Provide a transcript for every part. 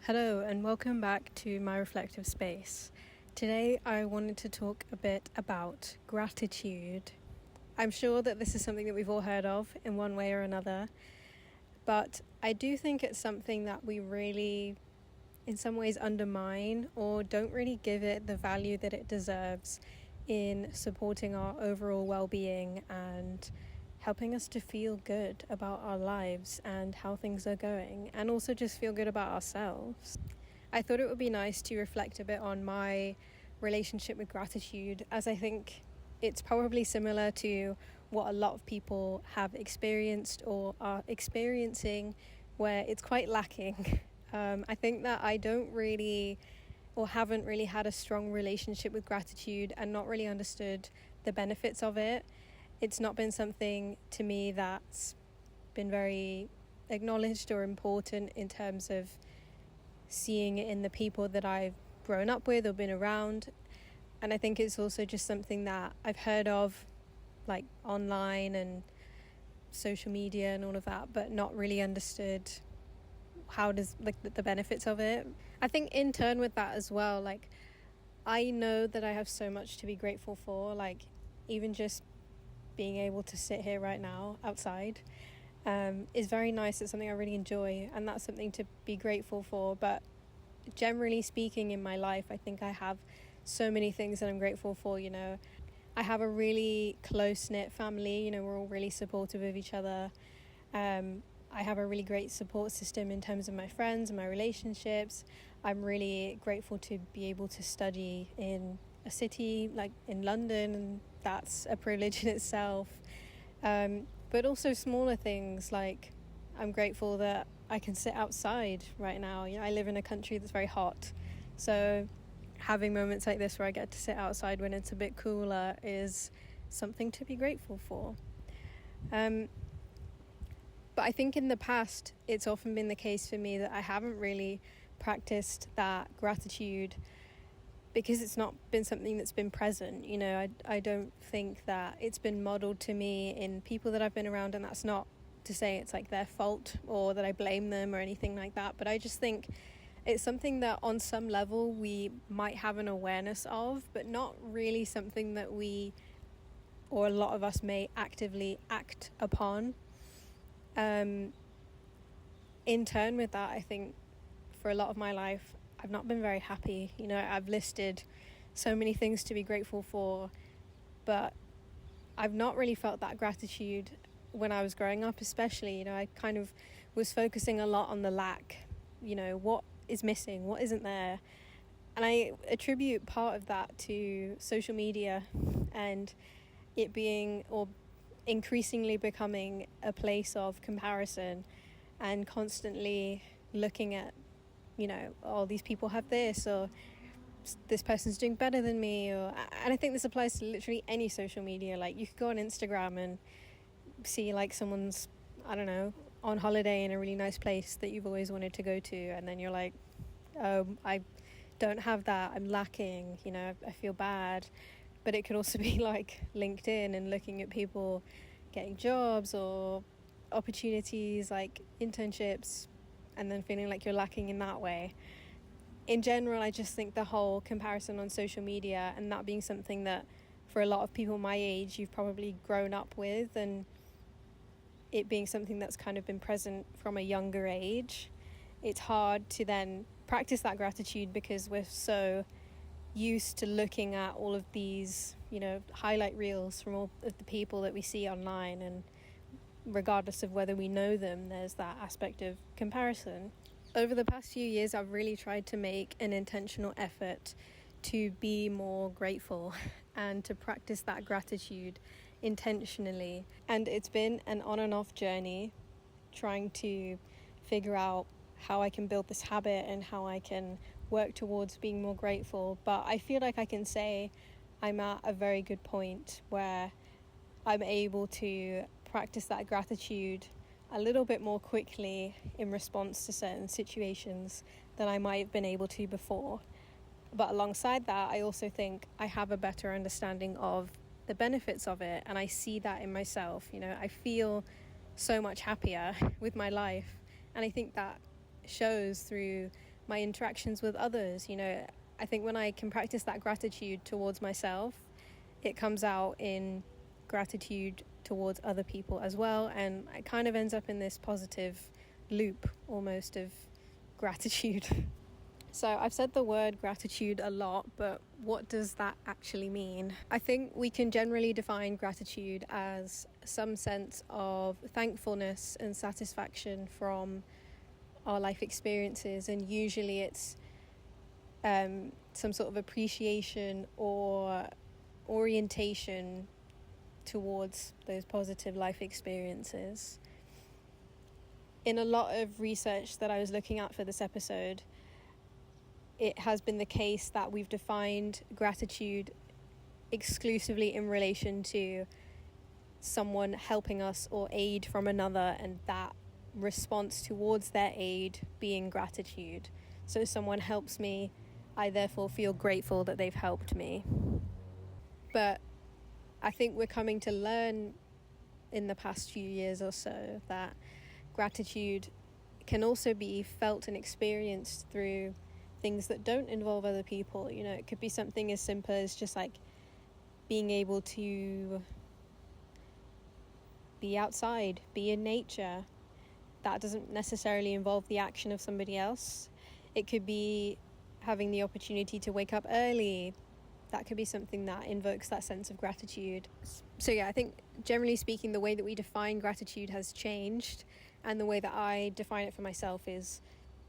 Hello and welcome back to myreflectivespace. Today I wanted to talk a bit about gratitude. I'm sure that this is something that we've all heard of in one way or another, but I do think it's something that we really, in some ways, undermine or don't really give it the value that it deserves in supporting our overall well-being and helping us to feel good about our lives and how things are going, and also just feel good about ourselves. I thought it would be nice to reflect a bit on my relationship with gratitude, as I think it's probably similar to what a lot of people have experienced or are experiencing, where it's quite lacking. I think that I don't really or haven't really had a strong relationship with gratitude and not really understood the benefits of it. It's not been something to me that's been very acknowledged or important in terms of seeing it in the people that I've grown up with or been around. And I think it's also just something that I've heard of, like online and social media and all of that, but not really understood how does the benefits of it. I think in turn with that as well, like I know that I have so much to be grateful for, like even just being able to sit here right now outside is very nice. It's something I really enjoy, and that's something to be grateful for. But generally speaking, in my life, I think I have so many things that I'm grateful for. I have a really close-knit family. We're all really supportive of each other. I have a really great support system in terms of my friends and my relationships. I'm really grateful to be able to study in a city like in London, and that's a privilege in itself. But also smaller things, like I'm grateful that I can sit outside right now. I live in a country that's very hot, so having moments like this where I get to sit outside when it's a bit cooler is something to be grateful for. But I think in the past it's often been the case for me that I haven't really practiced that gratitude because it's not been something that's been present. I don't think that it's been modeled to me in people that I've been around, and that's not to say it's like their fault or that I blame them or anything like that, but I just think it's something that on some level we might have an awareness of, but not really something that we, or a lot of us, may actively act upon. In turn with that, I think for a lot of my life I've not been very happy. I've listed so many things to be grateful for, but I've not really felt that gratitude when I was growing up, especially. I kind of was focusing a lot on the lack. What is missing, what isn't there, and I attribute part of that to social media and it being, or increasingly becoming, a place of comparison and constantly looking at these people have this, or this person's doing better than me, and I think this applies to literally any social media. Like you could go on Instagram and see like someone's, I don't know, on holiday in a really nice place that you've always wanted to go to, and then you're like, oh, I don't have that, I'm lacking, I feel bad. But it could also be like LinkedIn and looking at people getting jobs or opportunities like internships, and then feeling like you're lacking in that way. In general, I just think the whole comparison on social media, and that being something that for a lot of people my age you've probably grown up with, and it being something that's kind of been present from a younger age, it's hard to then practice that gratitude because we're so used to looking at all of these, highlight reels from all of the people that we see online, and regardless of whether we know them, there's that aspect of comparison. Over the past few years, I've really tried to make an intentional effort to be more grateful and to practice that gratitude intentionally. And it's been an on and off journey, trying to figure out how I can build this habit and how I can work towards being more grateful. But I feel like I can say I'm at a very good point where I'm able to practice that gratitude a little bit more quickly in response to certain situations than I might have been able to before. But alongside that, I also think I have a better understanding of the benefits of it, and I see that in myself. I feel so much happier with my life, and I think that shows through my interactions with others. I think when I can practice that gratitude towards myself, it comes out in gratitude towards other people as well, and it kind of ends up in this positive loop almost of gratitude. So I've said the word gratitude a lot, but what does that actually mean? I think we can generally define gratitude as some sense of thankfulness and satisfaction from our life experiences, and usually it's some sort of appreciation or orientation towards those positive life experiences. In a lot of research that I was looking at for this episode, it has been the case that we've defined gratitude exclusively in relation to someone helping us or aid from another, and that response towards their aid being gratitude. So someone helps me, I therefore feel grateful that they've helped me. But I think we're coming to learn in the past few years or so that gratitude can also be felt and experienced through things that don't involve other people. It could be something as simple as just like being able to be outside, be in nature. That doesn't necessarily involve the action of somebody else. It could be having the opportunity to wake up early. That could be something that invokes that sense of gratitude. So I think generally speaking, the way that we define gratitude has changed, and the way that I define it for myself is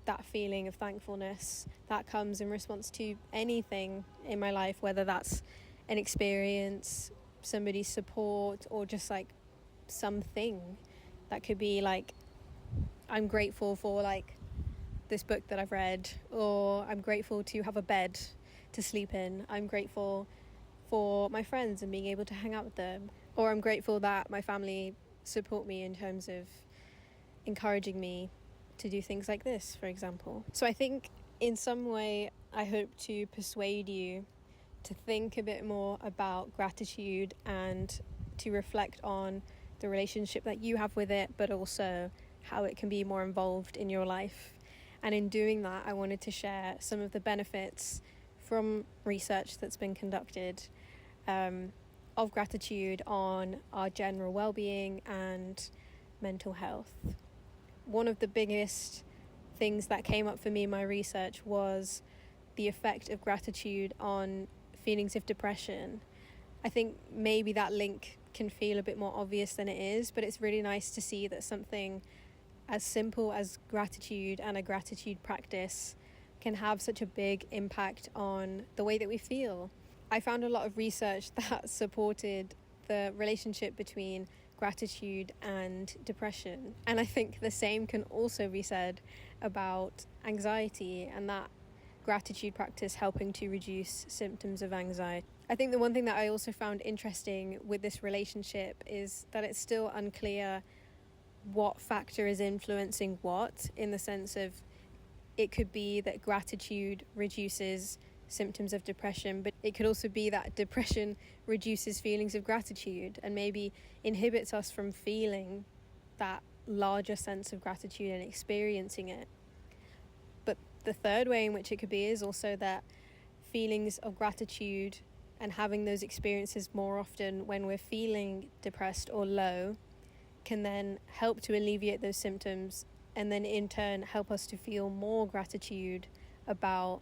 that feeling of thankfulness that comes in response to anything in my life, whether that's an experience, somebody's support, or just like something. That could be like, I'm grateful for like this book that I've read, or I'm grateful to have a bed to sleep in. I'm grateful for my friends and being able to hang out with them, or I'm grateful that my family support me in terms of encouraging me to do things like this, for example. So I think in some way I hope to persuade you to think a bit more about gratitude and to reflect on the relationship that you have with it, but also how it can be more involved in your life. And in doing that, I wanted to share some of the benefits from research that's been conducted of gratitude on our general well-being and mental health. One of the biggest things that came up for me in my research was the effect of gratitude on feelings of depression. I think maybe that link can feel a bit more obvious than it is, but it's really nice to see that something as simple as gratitude and a gratitude practice can have such a big impact on the way that we feel. I found a lot of research that supported the relationship between gratitude and depression, and I think the same can also be said about anxiety, and that gratitude practice helping to reduce symptoms of anxiety. I think the one thing that I also found interesting with this relationship is that it's still unclear what factor is influencing what, in the sense of it could be that gratitude reduces symptoms of depression, but it could also be that depression reduces feelings of gratitude and maybe inhibits us from feeling that larger sense of gratitude and experiencing it. But the third way in which it could be is also that feelings of gratitude and having those experiences more often when we're feeling depressed or low can then help to alleviate those symptoms, and then in turn help us to feel more gratitude about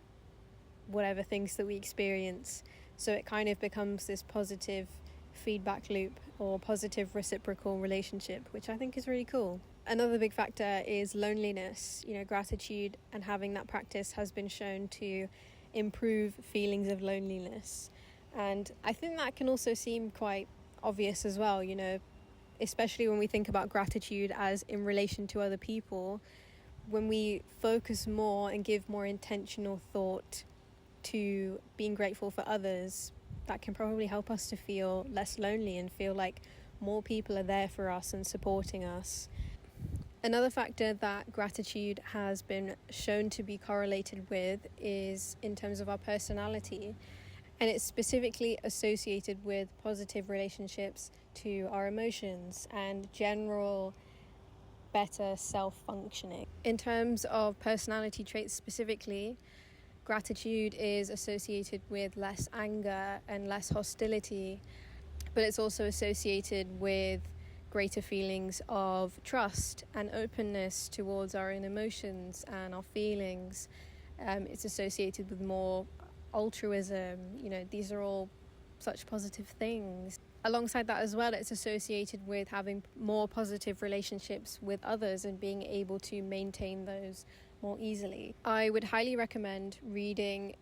whatever things that we experience. So it kind of becomes this positive feedback loop or positive reciprocal relationship, which I think is really cool. Another big factor is loneliness. Gratitude and having that practice has been shown to improve feelings of loneliness. And I think that can also seem quite obvious as well, especially when we think about gratitude as in relation to other people. When we focus more and give more intentional thought to being grateful for others, that can probably help us to feel less lonely and feel like more people are there for us and supporting us. Another factor that gratitude has been shown to be correlated with is in terms of our personality, and it's specifically associated with positive relationships to our emotions and general better self-functioning. In terms of personality traits specifically, gratitude is associated with less anger and less hostility, but it's also associated with greater feelings of trust and openness towards our own emotions and our feelings. It's associated with more altruism. These are all such positive things. Alongside that as well, it's associated with having more positive relationships with others and being able to maintain those more easily. I would highly recommend reading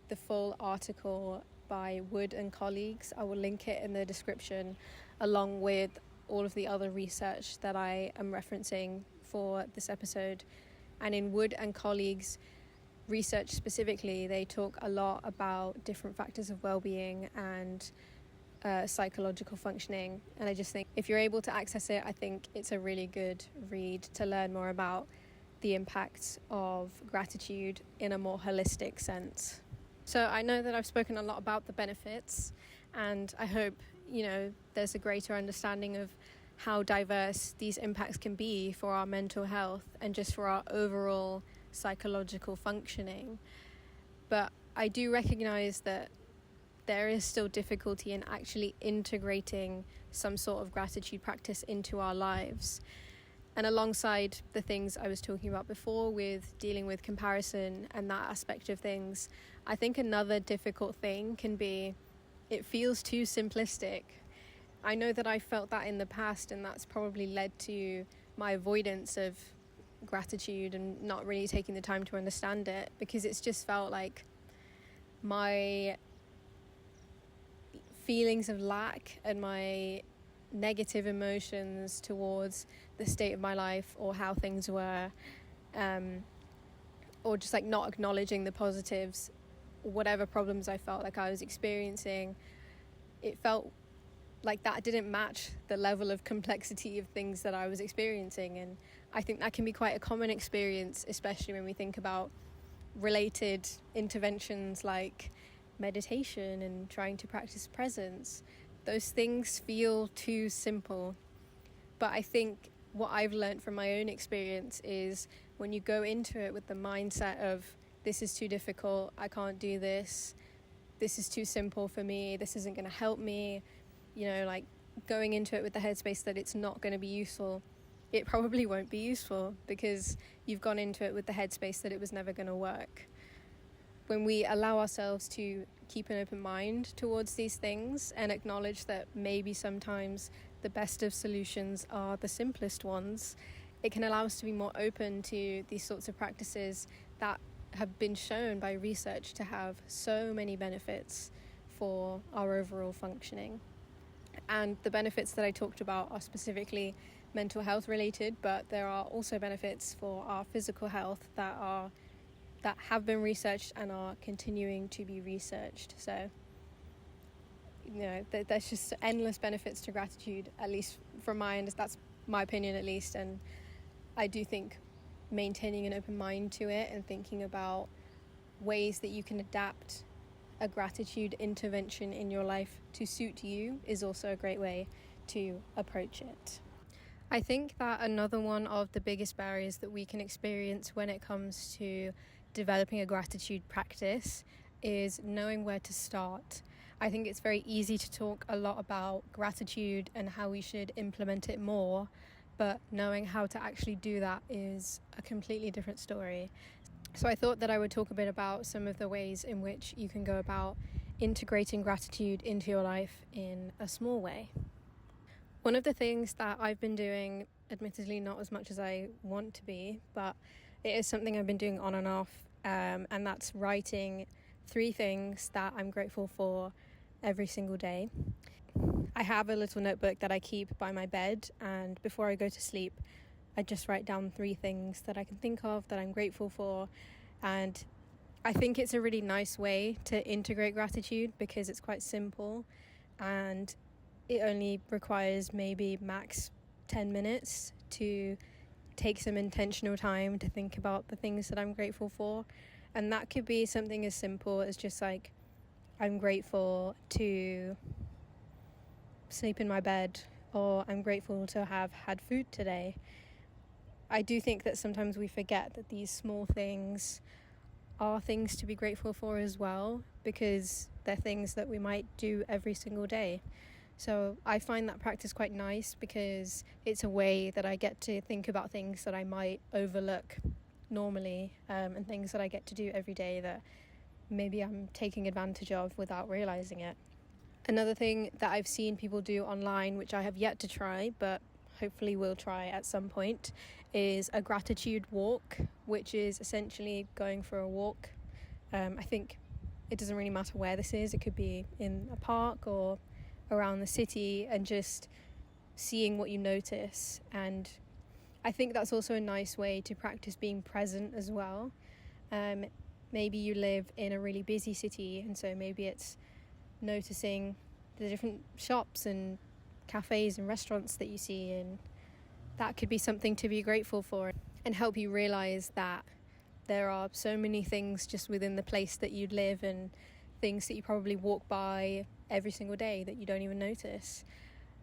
the full article by Wood and colleagues. I will link it in the description, along with all of the other research that I am referencing for this episode. And in Wood and colleagues research specifically, they talk a lot about different factors of well-being and psychological functioning, and I just think if you're able to access it, I think it's a really good read to learn more about the impacts of gratitude in a more holistic sense. So I know that I've spoken a lot about the benefits, and I hope there's a greater understanding of how diverse these impacts can be for our mental health and just for our overall psychological functioning. But I do recognize that there is still difficulty in actually integrating some sort of gratitude practice into our lives. And alongside the things I was talking about before with dealing with comparison and that aspect of things, I think another difficult thing can be it feels too simplistic. I know that I felt that in the past, and that's probably led to my avoidance of gratitude and not really taking the time to understand it, because it's just felt like my feelings of lack and my negative emotions towards the state of my life or how things were, or just like not acknowledging the positives, whatever problems I felt like I was experiencing, it felt like that didn't match the level of complexity of things that I was experiencing. And I think that can be quite a common experience, especially when we think about related interventions like meditation and trying to practice presence. Those things feel too simple. But I think what I've learned from my own experience is when you go into it with the mindset of this is too difficult, I can't do this is too simple for me, this isn't going to help me, like going into it with the headspace that it's not going to be useful, it probably won't be useful because you've gone into it with the headspace that it was never going to work. When we allow ourselves to keep an open mind towards these things and acknowledge that maybe sometimes the best of solutions are the simplest ones, it can allow us to be more open to these sorts of practices that have been shown by research to have so many benefits for our overall functioning. And the benefits that I talked about are specifically mental health related, but there are also benefits for our physical health that have been researched and are continuing to be researched. So, there's just endless benefits to gratitude, at least from my end. That's my opinion, at least. And I do think maintaining an open mind to it and thinking about ways that you can adapt a gratitude intervention in your life to suit you is also a great way to approach it. I think that another one of the biggest barriers that we can experience when it comes to developing a gratitude practice is knowing where to start. I think it's very easy to talk a lot about gratitude and how we should implement it more, but knowing how to actually do that is a completely different story. So I thought that I would talk a bit about some of the ways in which you can go about integrating gratitude into your life in a small way. One of the things that I've been doing, admittedly not as much as I want to be, but it is something I've been doing on and off, and that's writing 3 things that I'm grateful for every single day. I have a little notebook that I keep by my bed, and before I go to sleep, I just write down 3 things that I can think of that I'm grateful for. And I think it's a really nice way to integrate gratitude because it's quite simple and it only requires maybe max 10 minutes to take some intentional time to think about the things that I'm grateful for. And that could be something as simple as just like, I'm grateful to sleep in my bed, or I'm grateful to have had food today. I do think that sometimes we forget that these small things are things to be grateful for as well, because they're things that we might do every single day. So I find that practice quite nice because it's a way that I get to think about things that I might overlook normally, and things that I get to do every day that maybe I'm taking advantage of without realizing it. Another thing that I've seen people do online, which I have yet to try but hopefully will try at some point, is a gratitude walk, which is essentially going for a walk. I think it doesn't really matter where this is. It could be in a park or around the city, and just seeing what you notice. And I think that's also a nice way to practice being present as well. Maybe you live in a really busy city, and so maybe it's noticing the different shops and cafes and restaurants that you see, and that could be something to be grateful for and help you realize that there are so many things just within the place that you live, and things that you probably walk by every single day that you don't even notice.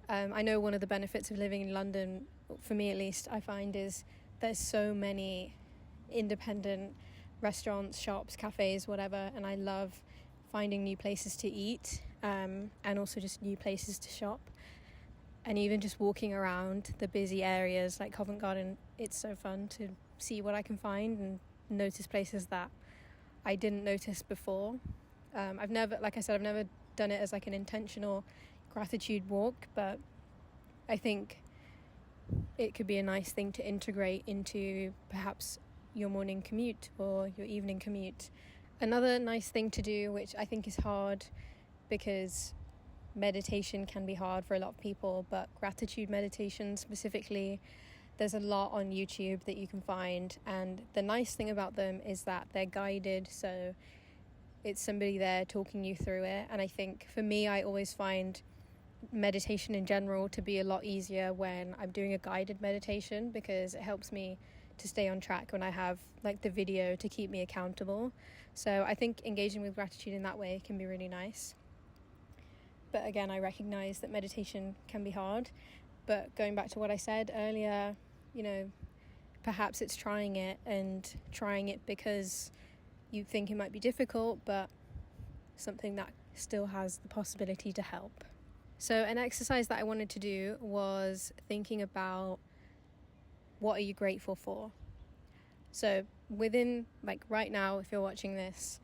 I know one of the benefits of living in London, for me at least, I find is there's so many independent restaurants, shops, cafes, whatever, and I love finding new places to eat, and also just new places to shop. And even just walking around the busy areas like Covent Garden, it's so fun to see what I can find and notice places that I didn't notice before. I've never done it as like an intentional gratitude walk, but I think it could be a nice thing to integrate into perhaps your morning commute or your evening commute. Another nice thing to do, which I think is hard because meditation can be hard for a lot of people, but gratitude meditation specifically, there's a lot on YouTube that you can find, and the nice thing about them is that they're guided, so it's somebody there talking you through it. And I think for me, I always find meditation in general to be a lot easier when I'm doing a guided meditation, because it helps me to stay on track when I have like the video to keep me accountable. So I think engaging with gratitude in that way can be really nice. But again, I recognize that meditation can be hard. But going back to what I said earlier, perhaps it's trying it because you think it might be difficult, but something that still has the possibility to help. So an exercise that I wanted to do was thinking about, what are you grateful for? So within, like right now, if you're watching this,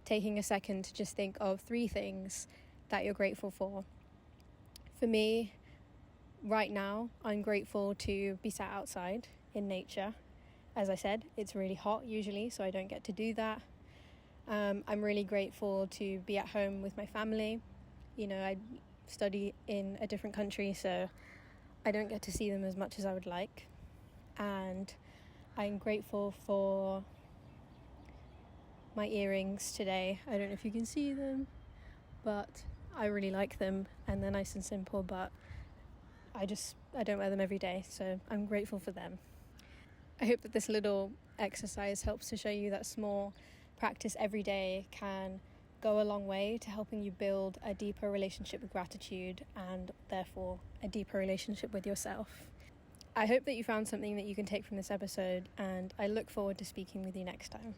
taking a second to just think of 3 things that you're grateful for. For me, right now, I'm grateful to be sat outside in nature. As I said, it's really hot usually, so I don't get to do that. I'm really grateful to be at home with my family. I study in a different country, so I don't get to see them as much as I would like. And I'm grateful for my earrings today. I don't know if you can see them, but I really like them, and they're nice and simple, but I don't wear them every day, so I'm grateful for them. I hope that this little exercise helps to show you that small practice every day can go a long way to helping you build a deeper relationship with gratitude, and therefore a deeper relationship with yourself. I hope that you found something that you can take from this episode, and I look forward to speaking with you next time.